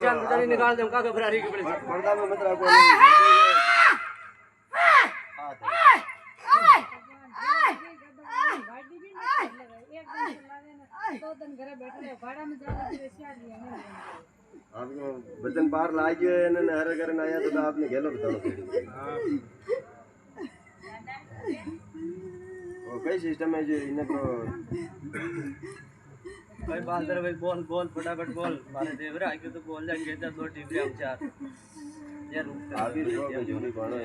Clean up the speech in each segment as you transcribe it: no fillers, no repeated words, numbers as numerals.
जान बजाने निकाल दे का फरारी के पड़े पर्दा में मत रखो आपको बचन पार लागियो એને હરે કરીને આયા તો આપને ઘેલો બતાડો ઓ કઈ સિસ્ટમ है जो इने तो भाई बांदर भाई बोल बोल फटाफट बोल मारे देवरे आके तो बोल जाएंगे जब दो टीम हम चार ये रुक आगे तो जोड़ी बाणो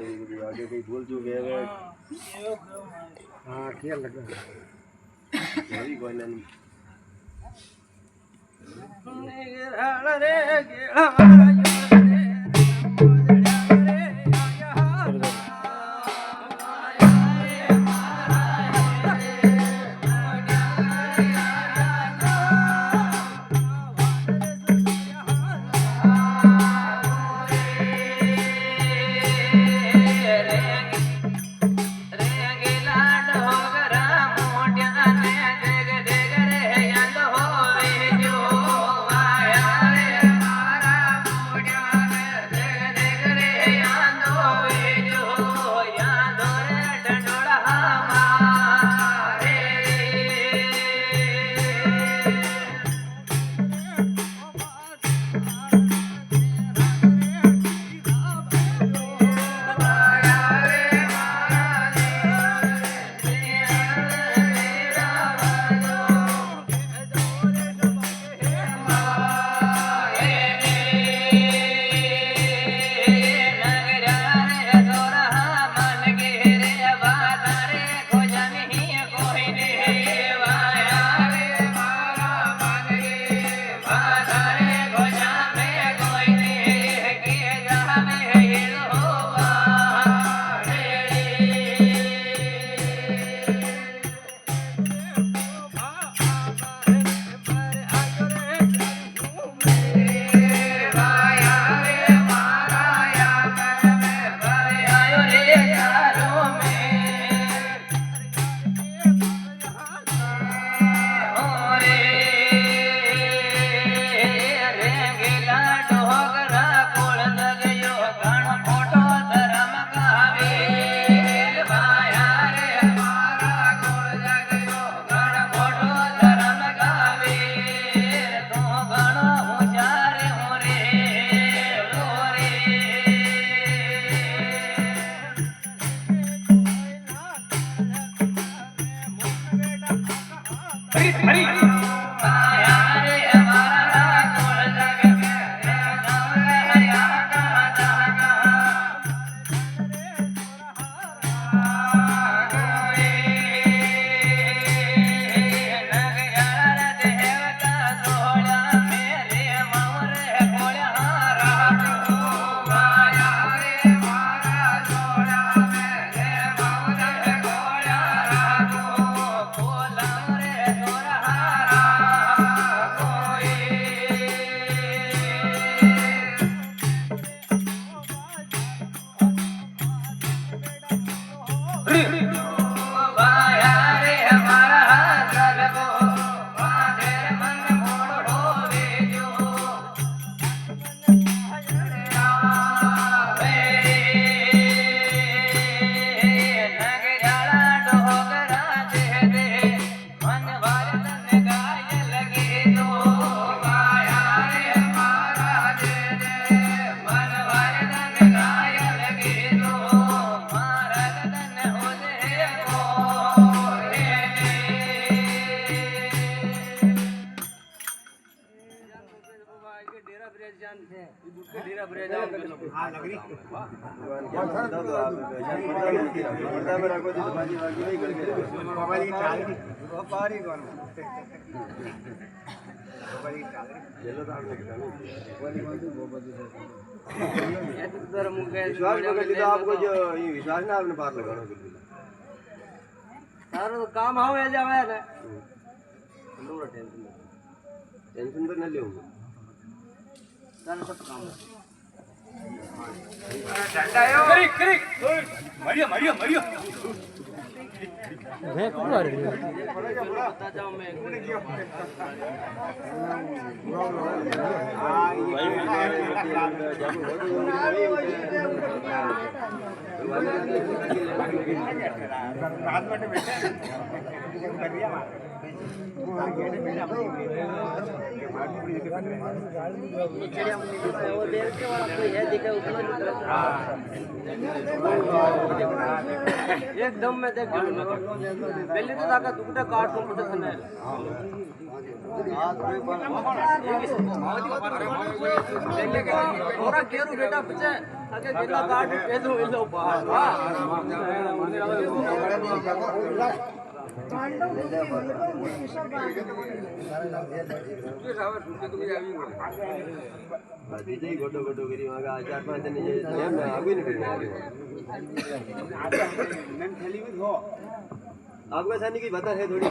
आगे कोई बोल जो गए हां खेल लगा जोड़ी कोई नहीं रे गेड़ा डेरा भरे जाओ हां लगरी पर्दा में रखो तो बाजी बाजी नहीं करके मोबाइल की चाल व्यापारी कौन मोबाइल की चाल चलो तो आप लगता है मोबाइल कौन से वो बजे ये तो इधर मुझे विश्वास पकड़ लिया आपको जो ये विश्वास ना आपने पार लगाना बिल्कुल सारा तो काम आओ है जावे ना थोड़ा टेंशन तो न लियो सारा सब काम डंडायो करी करी मरियो मरियो मरियो मैं कौन आ रही है बता जाओ मैं एकदम में देख पहले तो ताका दुपट्टा काट दूं मुझे समय और केरू बेटा बच्चे आगे कितना काट के दो इन लो बाहर બધી ગોટો ગોટો કરી વાગા 4-5 દિન જેમ આગુ નીકળી आपका सानी की बता है थोड़ी